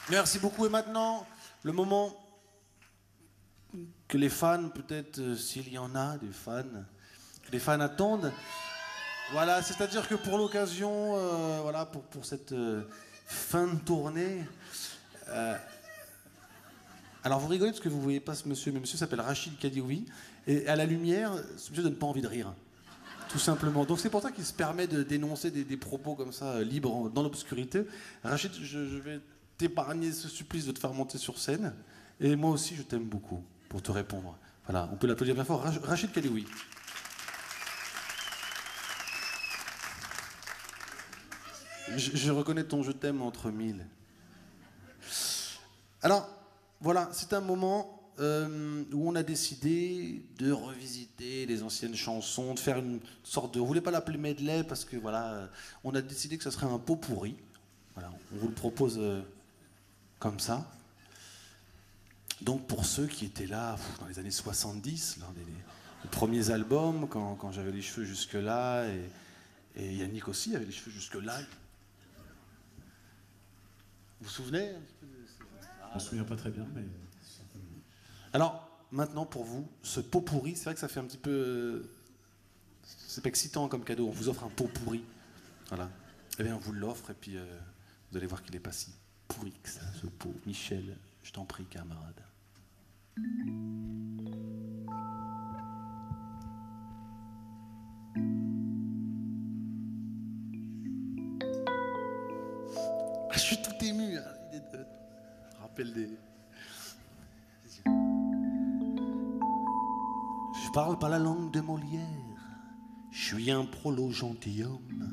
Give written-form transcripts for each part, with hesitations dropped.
Merci beaucoup. Et maintenant, le moment que les fans, peut-être s'il y en a, des fans, que les fans attendent. Voilà, c'est-à-dire que pour l'occasion, voilà, pour cette fin de tournée. Alors vous rigolez parce que vous ne voyez pas ce monsieur, mais monsieur s'appelle Rachid Kadioui, et à la lumière, ce monsieur donne pas envie de rire. Tout simplement. Donc c'est pour ça qu'il se permet de dénoncer des propos comme ça, libres, dans l'obscurité. Rachid, je vais t'épargner ce supplice de te faire monter sur scène. Et moi aussi, je t'aime beaucoup, pour te répondre. Voilà, on peut l'applaudir bien fort. Rachid Kadioui. Je reconnais ton je t'aime entre mille. Alors, voilà, c'est un moment où on a décidé de revisiter les anciennes chansons, de faire une sorte de... On voulait pas l'appeler medley parce que voilà, on a décidé que ça serait un pot pourri. Voilà, on vous le propose comme ça. Donc pour ceux qui étaient là dans les années 70, l'un des premiers albums, quand j'avais les cheveux jusque-là, et Yannick aussi avait les cheveux jusque-là. Vous vous souvenez? Je me souviens pas très bien, mais... Alors, maintenant, pour vous, ce pot pourri, c'est vrai que ça fait un petit peu... C'est pas excitant comme cadeau, on vous offre un pot pourri. Voilà. Eh bien, on vous l'offre, et puis vous allez voir qu'il n'est pas si pourri que ça, ce pot. Michel, je t'en prie, camarade. Ah, je suis tout ému, hein. Rappel des... Je parle pas la langue de Molière, je suis un prolo gentilhomme.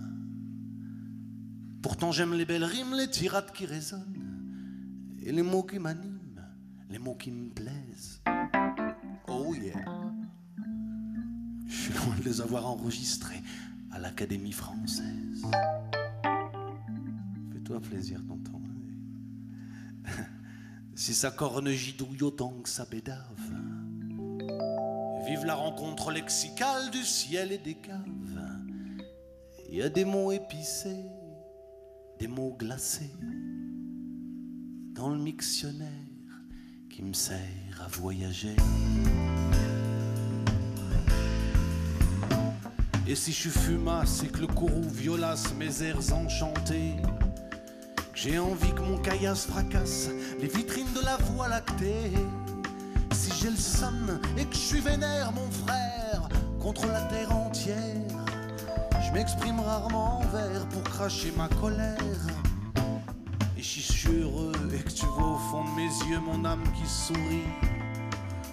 Pourtant j'aime les belles rimes, les tirades qui résonnent, et les mots qui m'animent, les mots qui me plaisent. Oh yeah. Je suis loin de les avoir enregistrés à l'Académie française. Fais-toi plaisir, tonton. Si ça corne gidouille autant que ça bédave. Vive la rencontre lexicale du ciel et des caves. Il y a des mots épicés, des mots glacés dans le mictionnaire qui me sert à voyager. Et si je suis fumasse et que le courroux violace mes airs enchantés, que j'ai envie que mon caillasse fracasse les vitrines de la Voie lactée, si j'ai le somme et que je suis vénère, mon frère, contre la terre entière, je m'exprime rarement en vers pour cracher ma colère. Et si je suis heureux et que tu vois au fond de mes yeux mon âme qui sourit,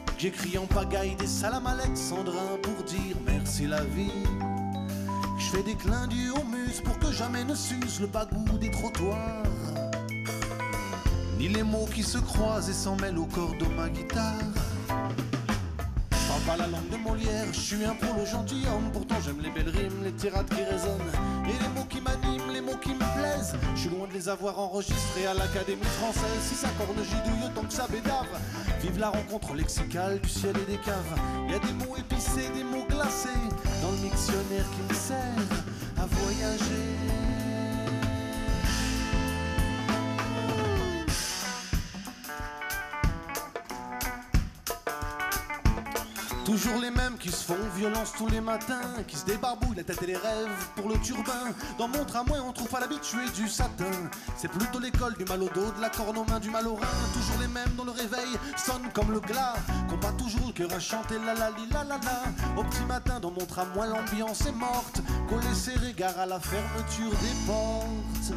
que j'écris en pagaille des salam alexandrins pour dire merci la vie, que je fais des clins d'yeux aux muses pour que jamais ne s'use le bagou des trottoirs, ni les mots qui se croisent et s'en mêlent au corps de ma guitare. Je parle pas la langue de Molière, je suis un prolo gentilhomme. Pourtant j'aime les belles rimes, les tirades qui résonnent, et les mots qui m'animent, les mots qui me plaisent. Je suis loin de les avoir enregistrés à l'Académie française. Si ça corne gidouille autant que ça bédave. Vive la rencontre lexicale du ciel et des caves. Y a des mots épicés, des mots glacés dans le dictionnaire qui me sert à voyager. Toujours les mêmes qui se font violence tous les matins, qui se débarbouillent la tête et les rêves pour le turbin. Dans mon tramway on trouve à l'habitué du satin. C'est plutôt l'école du mal au dos, de la corne aux mains, du mal au rein. Toujours les mêmes dont le réveil sonne comme le glas, qu'on bat toujours le cœur à chanter la la li la la la. Au petit matin dans mon tramway l'ambiance est morte, collé serré gare à la fermeture des portes.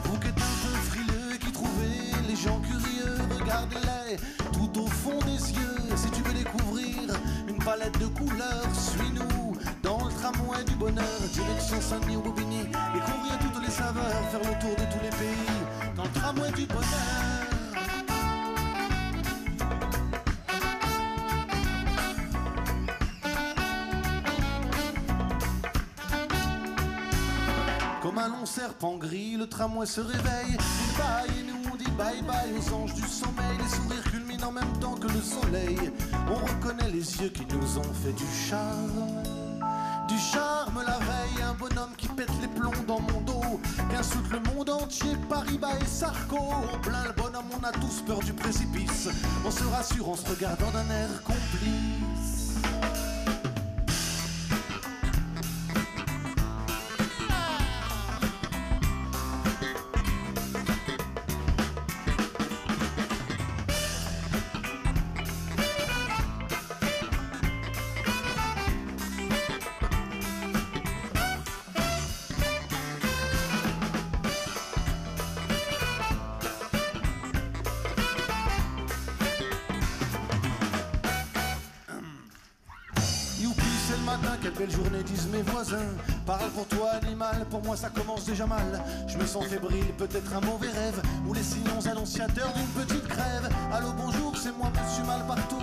Vous qui êtes un peu frileux et qui trouvez les gens curieux, regardez-les tout au fond des yeux. Si tu veux découvrir une palette de couleurs, suis-nous dans le tramway du bonheur, direction Saint-Denis ou Bobigny, découvrir toutes les saveurs, faire le tour de tous les pays dans le tramway du bonheur. Comme un long serpent gris, le tramway se réveille, il baille et nous on dit bye bye aux anges du sommeil. Les sourires culminent en même temps que le soleil. On reconnaît les yeux qui nous ont fait du charme la veille. Un bonhomme qui pète les plombs dans mon dos, qui insulte le monde entier, Paribas et Sarko. En plein le bonhomme, on a tous peur du précipice. On se rassure en se regardant d'un air complice. C'est le matin, quelle belle journée disent mes voisins. Parle pour toi animal, pour moi ça commence déjà mal. Je me sens fébrile, peut-être un mauvais rêve, ou les signaux annonciateurs d'une petite crève. Allô bonjour, c'est moi monsieur mal partout.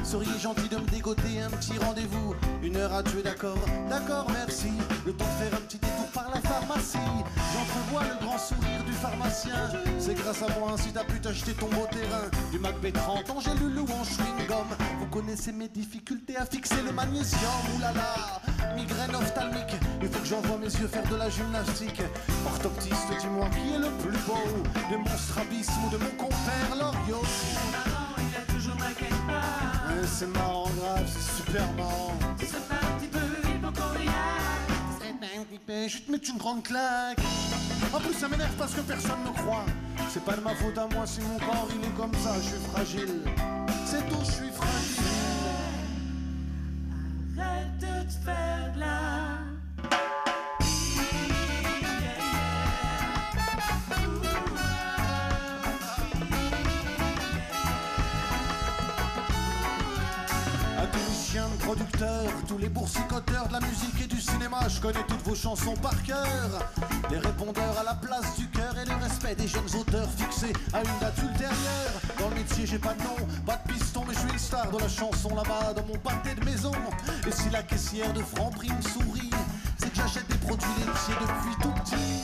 Seriez gentil de me dégoter un petit rendez-vous. 1 heure à tuer, d'accord, d'accord merci. Le temps de faire un petit détour par la pharmacie. J'entrevois le grand sourire du pharmacien. C'est grâce à moi si t'as pu t'acheter ton beau terrain. Du Macbeth 30 en gélule ou en chewing-gum. Vous connaissez mes difficultés à fixer le magnésium. Oulala, migraine ophtalmique, il faut que j'envoie mes yeux faire de la gymnastique. Orthoptiste, dis-moi qui est le plus beau, de mon strabisme ou de mon compère Loriot. Il a toujours ma quelque part. C'est marrant grave, c'est super marrant. C'est pas un petit peu hypochondriaque. C'est un petit peu, je te mets une grande claque. En plus ça m'énerve parce que personne ne croit. C'est pas de ma faute à moi si mon corps il est comme ça, je suis fragile. C'est tout, je suis fragile. Arrête de te faire de la... Producteurs, tous les boursicoteurs de la musique et du cinéma, je connais toutes vos chansons par cœur. Les répondeurs à la place du cœur et le respect des jeunes auteurs fixés à une date ultérieure. Dans le métier j'ai pas de nom, pas de piston, mais je suis une star de la chanson là-bas dans mon pâté de maison. Et si la caissière de Franprix me sourit, c'est que j'achète des produits laitiers depuis tout petit.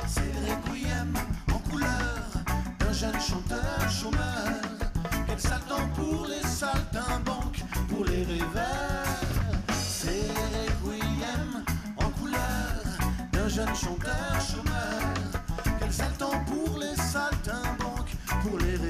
C'est le requiem en couleur d'un jeune chanteur chômeur. Quel sale temps pour les saltimbanques, pour les rêveurs. C'est le requiem en couleur d'un jeune chanteur chômeur. Quel sale temps pour les saltimbanques, pour les rêveurs.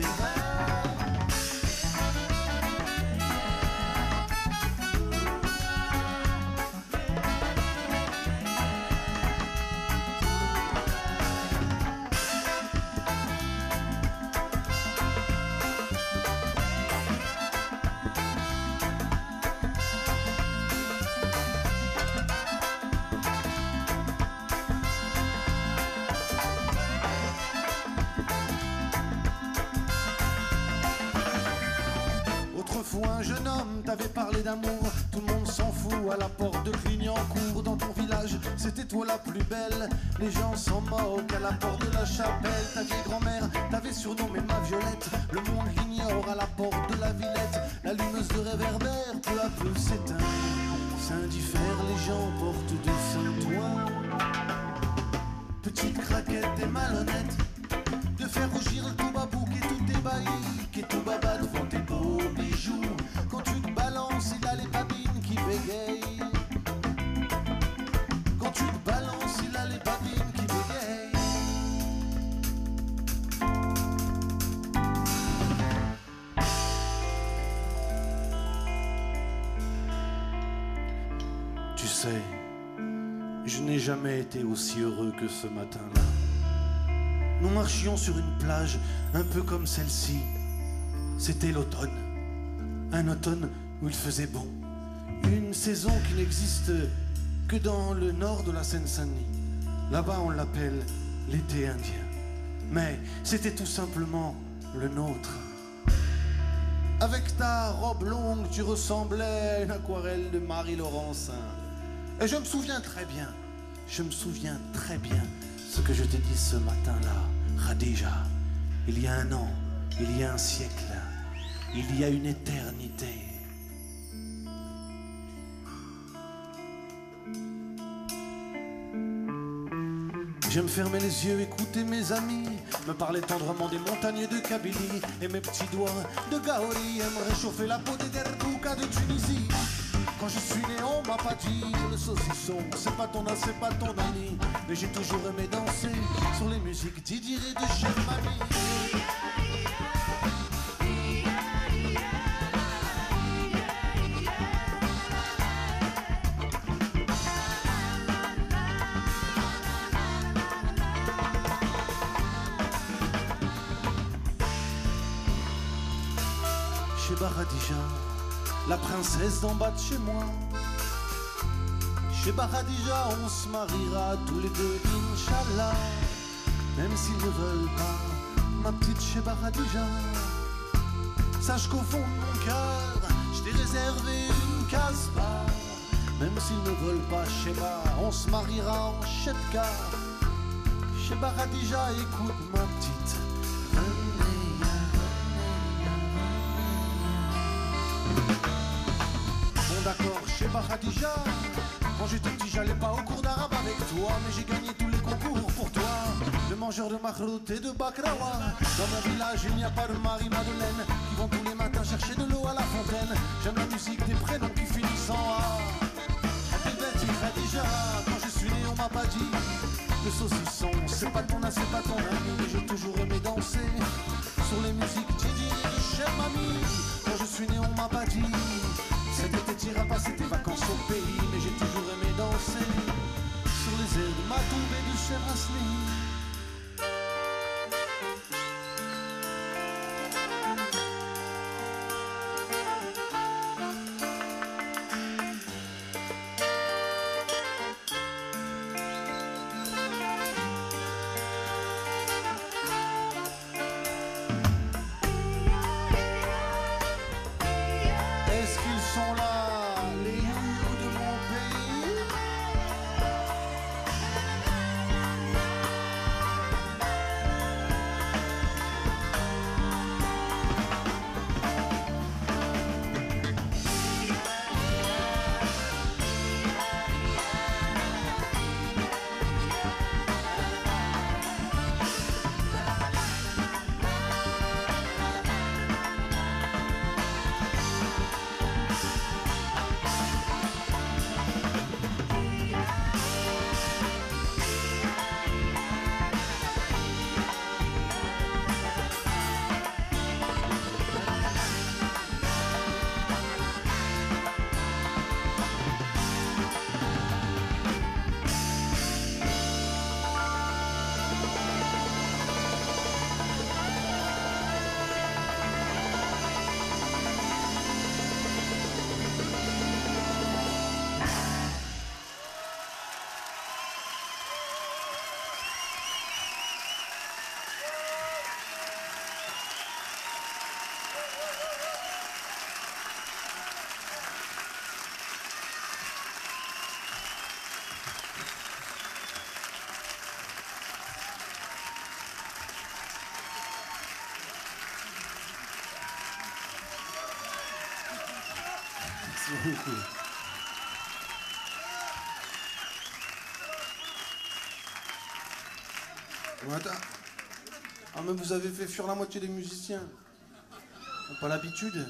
Un jeune homme t'avait parlé d'amour, tout le monde s'en fout. À la porte de Clignancourt, dans ton village, c'était toi la plus belle. Les gens s'en moquent à la porte de la chapelle. Ta vieille grand-mère t'avait surnommé ma Violette. Le monde l'ignore à la porte de la Villette. L'allumeuse de réverbère peu à peu s'éteint. Saint-Diffère, les gens portent de Saint-Ouen. Petite craquette et malhonnête, de faire rougir le tout babouk et tout ébahi, et tout baba devant tes beaux bijoux. Quand tu te balances, il a les babines qui bégayent. Quand tu te balances, il a les babines qui bégayent. Tu sais, je n'ai jamais été aussi heureux que ce matin-là. Nous marchions sur une plage un peu comme celle-ci. C'était l'automne. Un automne où il faisait bon. Une saison qui n'existe que dans le nord de la Seine-Saint-Denis. Là-bas, on l'appelle l'été indien. Mais c'était tout simplement le nôtre. Avec ta robe longue, tu ressemblais à une aquarelle de Marie-Laurencin. Et je me souviens très bien ce que je t'ai dit ce matin-là, Khadija. Il y a un an, il y a un siècle, il y a une éternité. J'aime fermer les yeux, écouter mes amis me parler tendrement des montagnes de Kabylie. Et mes petits doigts de Gaori aiment réchauffer la peau des derboukas de Tunisie. Quand je suis né, on m'a pas dit le saucisson, c'est pas ton c'est pas ton ami. Mais j'ai toujours aimé danser sur les musiques Didier et de Chef Mamie. Chez Baradija, la princesse d'en bas de chez moi. Chez Baradija, on se mariera tous les deux, Inch'Allah. Même s'ils ne veulent pas, ma petite chez Baradija. Sache qu'au fond de mon cœur, je t'ai réservé une case-bar. Même s'ils ne veulent pas, Sheba, on se mariera en Chetka. Chez Baradija, écoute ma petite. Bon d'accord, chez Baradija. Quand j'étais petit, j'allais pas au cours d'arabe avec toi, mais j'ai gagné tous les concours pour toi. De mangeur de makhrout et de bakrawa. Dans mon village, il n'y a pas de Marie-Madeleine qui vont tous les matins chercher de l'eau à la fontaine. J'aime la musique des prénoms qui finissent en A. Abdelbeti Khadija, quand je suis né, on m'a pas dit le saucisson, c'est pas ton c'est pas ton ami. Mais j'ai toujours aimé danser sur les musiques Didi et de Chef Mamie. Quand je suis né, on m'a pas dit cet été t'iras pas, c'était vacances au pays. Mais j'ai toujours aimé danser sur les airs de Matoub et de Chef Asli. Est-ce qu'ils sont là, les loups de mon pays? Merci beaucoup. Bon, attends. Ah, mais vous avez fait fuir la moitié des musiciens. Ils n'ont pas l'habitude.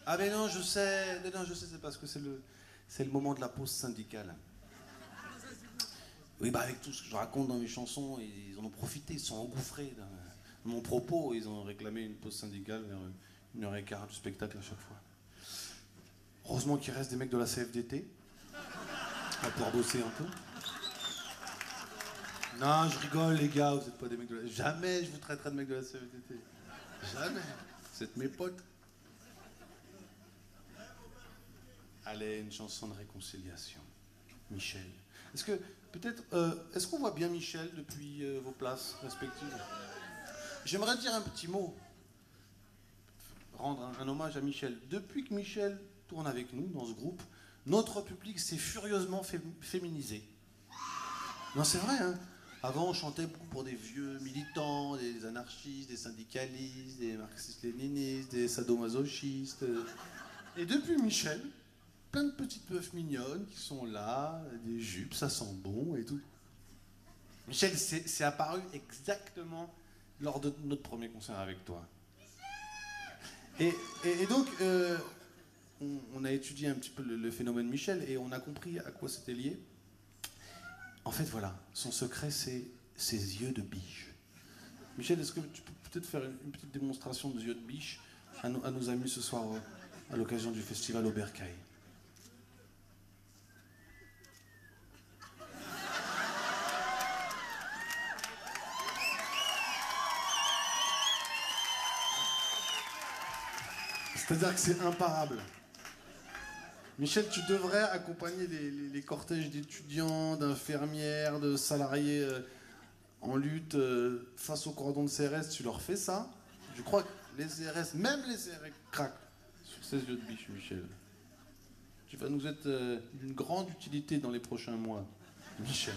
Ah, mais non, je sais. Non, je sais, c'est parce que c'est le moment de la pause syndicale. Oui, bah, avec tout ce que je raconte dans mes chansons, ils en ont profité, ils sont engouffrés dans mon propos. Ils ont réclamé une pause syndicale vers 1h15 du spectacle à chaque fois. Heureusement qu'il reste des mecs de la CFDT. On va pouvoir bosser un peu. Non, je rigole, les gars, vous n'êtes pas des mecs de la... Jamais je vous traiterai de mecs de la CFDT. Jamais. Vous êtes mes potes. Allez, une chanson de réconciliation. Michel. Est-ce que, peut-être, est-ce qu'on voit bien Michel depuis vos places respectives? J'aimerais dire un petit mot. Rendre un hommage à Michel. Depuis que Michel tourne avec nous, dans ce groupe, notre public s'est furieusement féminisé. Non, c'est vrai, hein. Avant, on chantait beaucoup pour des vieux militants, des anarchistes, des syndicalistes, des marxistes-léninistes, des sadomasochistes. Et depuis Michel, plein de petites meufs mignonnes qui sont là, des jupes, ça sent bon et tout. Michel, c'est apparu exactement lors de notre premier concert avec toi. Et donc, on a étudié un petit peu le phénomène Michel et on a compris à quoi c'était lié. En fait, voilà, son secret, c'est ses yeux de biche. Michel, est-ce que tu peux peut-être faire une petite démonstration de yeux de biche à nos amis ce soir à l'occasion du festival au Bercail? C'est-à-dire que c'est imparable. Michel, tu devrais accompagner les cortèges d'étudiants, d'infirmières, de salariés en lutte face au cordon de CRS. Tu leur fais ça. Je crois que les CRS, même les CRS, craquent sur ces yeux de biche, Michel. Tu vas nous être d'une grande utilité dans les prochains mois, Michel.